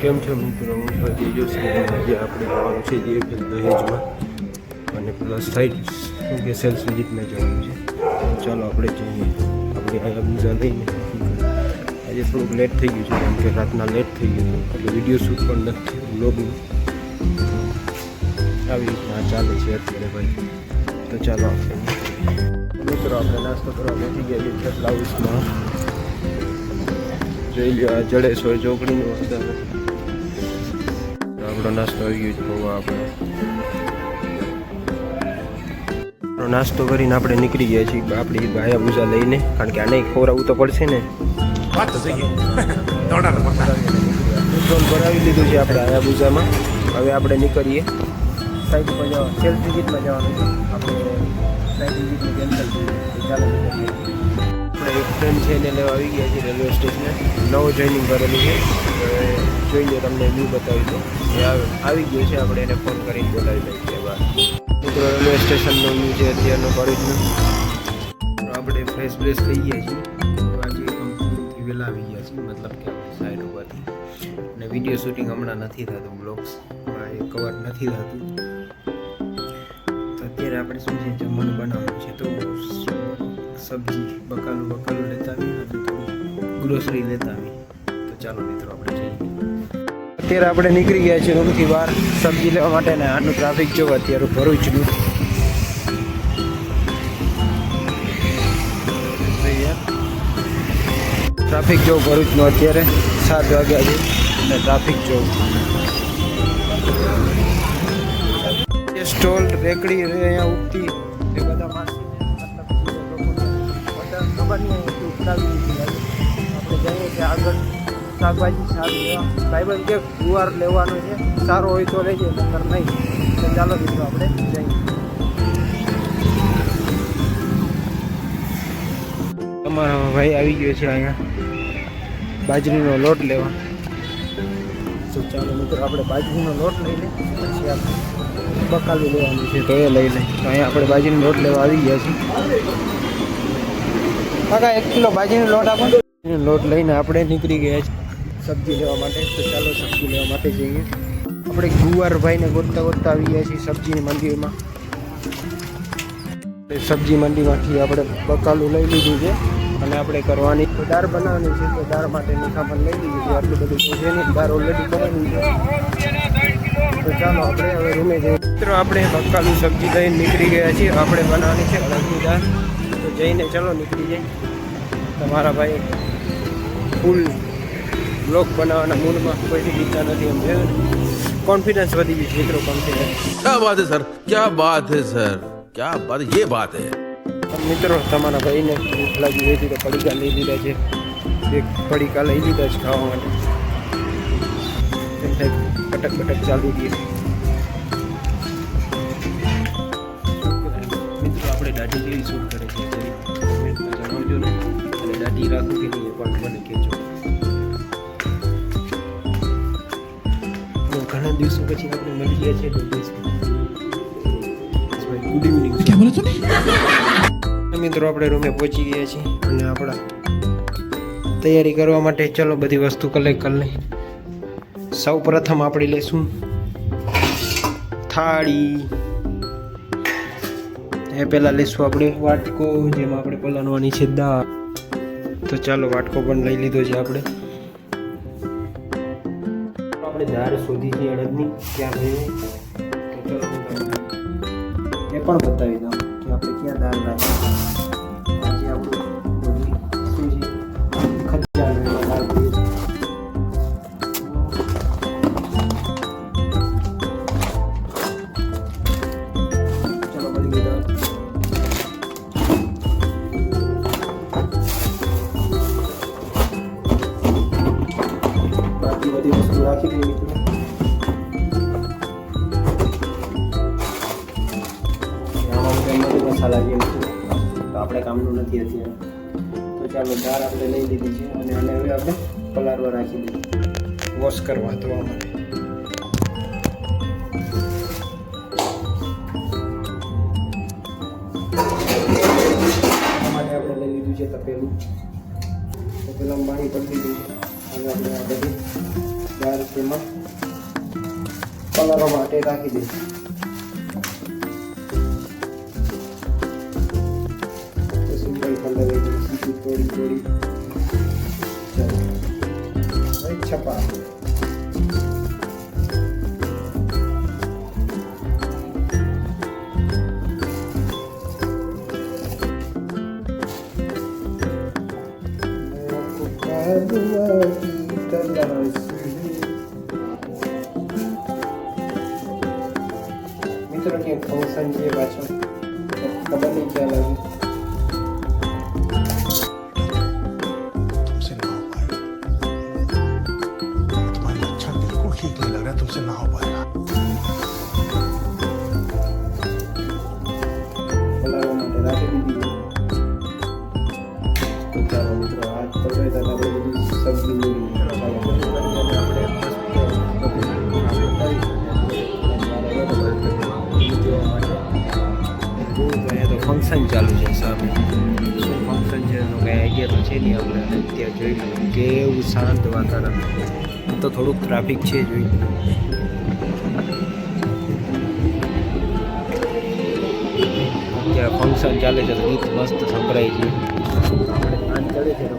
કેમ છો મિત્રો? હું હજી જોશી આજે આપણે જવાનું છે જે દહેજમાં અને પ્લસ સાઈડ કે સેલ્સ વિઝિટમાં જવાનું છે. ચાલો આપણે જઈએ. આપણે અહીંયા બીજા લઈને આજે થોડુંક લેટ થઈ ગયું છે કેમ કે રાતના લેટ થઈ ગયું એટલે વિડીયો શૂટ પણ નથી થયું બ્લોગનું. આવી રીતના ચાલે છે અત્યારે ભાઈ. તો ચાલો આપણે મિત્રો આપણે નાસ્તો કરવા પહોંચી ગયા છીએ કેટલા હાઉસમાં. જોઈ લો આ જડેશ્વર ચોકડીનું વસ્તુ. આપણો નાસ્તો આવી ગયો છે પૌવા. આપણો નાસ્તો કરીને આપણે નીકળી ગયા છીએ આપણી હાયાબુઝા લઈને, કારણ કે આને ખવડાવવું તો પડશે ને. પેટ્રોલ ભરાવી લીધું છે આપણે હાયાબુઝામાં. હવે આપણે નીકળીએ સાઈડ પર જવા, સેલ્ફ વિઝિટમાં જવાનું છે આપણે. સાઈડ વિઝિટનું કેન્સલ થયું ચાલો નીકળીએ. આપણે એક ફ્રેન્ડ છે એને લેવા આવી ગયા છે રેલવે સ્ટેશને. નવો જોઈનિંગ કરેલું છે. જોઈ લો તમને વ્યૂ બતાવી દો. એ આવી ગયો છે, આપણે એને ફોન કરીને બોલાવી લઈએ છીએ બહાર. મિત્રો રેલવે સ્ટેશનનો વ્યૂ છે અત્યારનો કોલેજનો. આપણે ફ્રેશ બ્રેશ થઈ ગયા છીએ. આજે કંપનીથી વહેલા આવી ગયા છીએ, મતલબ કે આપણે સાઈડ ઉપરથી. અને વિડીયો શૂટિંગ હમણાં નથી થતું, બ્લોગ્સ એ કવર નથી થતું. તો અત્યારે આપણે શું છે જમવાનું બનાવવાનું છે. તો સબ્જી બકાલું લેતા આવીએ અને થોડું ગ્રોસરી લેતા આવીએ. તો ચાલો મિત્રો આપણે જઈએ. અત્યારે આપણે નીકળી ગયા છીએ રૂમથી બહાર સબ્જી લેવા માટે. ને આનું ટ્રાફિક જો અત્યારે ભરૂચનું. ટ્રાફિક જો ભરૂચનું અત્યારે 7 વાગ્યા છે અને ટ્રાફિક જો સ્ટોલ રેકડી અહીંયા ઉગતી એ બધા માણસોને ખબર નહીં ઉતરાવી દીધી. આપણે જઈએ કે આગળ શાકભાજી સારું લેવા. ભાઈબંધ કે ગુવાર લેવાનો છે, સારો હોય તો લેજે, નકર નહીં. તો ચાલો મિત્રો આપણે જઈએ. તમારો ભાઈ આવી ગયો છે અહીંયા બાજરીનો લોટ લેવા. તો ચાલો મિત્રો આપણે બાજરીનો લોટ લઈ લઈએ, પછી આપણે બકાલું લેવાનું છે તો એ લઈ લઈએ. તો અહીંયા આપણે બાજરીનો લોટ લેવા આવી ગયા છીએ. કાકા 1 કિલો બાજરીનો લોટ આપો. લોટ લઈને આપણે નીકળી ગયા છીએ સબ્જી લેવા માટે. તો ચાલો સબ્જી લેવા માટે જઈએ. આપણે ગુવારભાઈને ગોતતા આવી ગયા છીએ સબ્જીની મંડીમાં. સબ્જી મંડીમાંથી આપણે બકાલું લઈ લીધું છે અને આપણે કરવાની દાળ બનાવવાની છે. તો દાળ માટેનું સામાન લઈ લીધું છે. આટલું બધું છે નહીં, દાળ ઓલરેડી બનાવી છે. તો ચાલો આપણે હવે રૂમે જઈએ. મિત્રો આપણે બકાલું સબ્જી લઈને નીકળી ગયા છીએ. આપણે બનાવવાની છે અડદની દાળ. તો જઈને ચાલો નીકળી જાય. તમારા ભાઈ ફૂલ બ્લોગ બનાવવાના મૂડમાં કોઈથી બીતા નથી. એમ કોન્ફિડન્સ વધી ગયું છે મિત્રો. કોન્ફિડન્સ क्या बात है सर, क्या बात है सर, क्या बात, ये बात है. મિત્રો તમારા ભાઈને ભૂખ લાગી હોય તો પડીકા લઈ લીધા છે. એક પડીકા લઈ લીધા છે ખાવા માટે. કટક ચાલુ રહીએ. મિત્રો આપણે દાઢી કેવી શૂટ કરે છે જણાવજો ને. અને દાઢી રાખું કે નહીં એ પણ મને કહેજો. ઘણા દિવસો પછી આપણે મળી ગયા છીએ. Good evening. મિત્રો આપણે રૂમે પહોંચી ગયા છીએ અને આપણા તૈયારી કરવા માટે ચલો બધી વસ્તુ કલેક્ટ કરી લઈએ. સૌ પ્રથમ આપણે લઈશું થાળી. એ પહેલાં લઈશું આપણે વાટકો, જેમાં આપણે પલાળવાની છે દાળ. તો ચાલો વાટકો પણ લઈ લીધો છે આપણે. આપણે દાળ શોધી છે અડદની, ક્યાં જઈએ તો ચલો એ પણ બતાવી દઉં કે આપણે ક્યાં દાળ રાખીએ. આજે આપણું બધી શું છે ખચ્ચા લેવા દાળ જોઈએ છે. ચલો મળી ગઈ દાળ. બાકી બધી વસ્તુ રાખી દઈએ મિત્રો. મસાલા જેવું છે તો આપણે કામનું નથી અત્યારે. તો ચાલો દાળ આપણે લઈ લીધી છે અને આને હવે આપણે પલાળવા રાખી દઈએ, વોશ કરવા ધોવા માટે. આપણે લઈ લીધું છે તપેલું. તપેલામાં પાણી પડી દીધું છે. હવે આપણે આ બધી દાળ તેમાં કલરો માટે રાખી દઈશ. સિમ્પલ કલર એકદમ સીધી થોડી ચાલો હવે છપા મિત્રો કે ફંક્શન છે પાછળ ખબર નહીં ક્યાં લાગે. तुमसे ना हो पाएगा. तुम्हारे लक्षण बिल्कुल ठीक नहीं लग रहा है. तुमसे ना हो पाएगा. કલરો માટે રાખી દીધી. તો ચાલો મિત્રો હાથ પકડે તો આપણે બધી સબ્જી જોડી તો ફંક્શન ચાલુ છે સામે. શું ફંક્શન છે એનો કાંઈ આઈડિયા તો છે નહીં આપણે અત્યારે જોઈ લઈએ કેવું શાંત વાતાવરણ. આમ તો થોડુંક ટ્રાફિક છે જોઈ. અત્યારે ફંક્શન ચાલે છે તો ગીત મસ્ત સંભળાય છે. આપણે સાંજ ચડે છે તો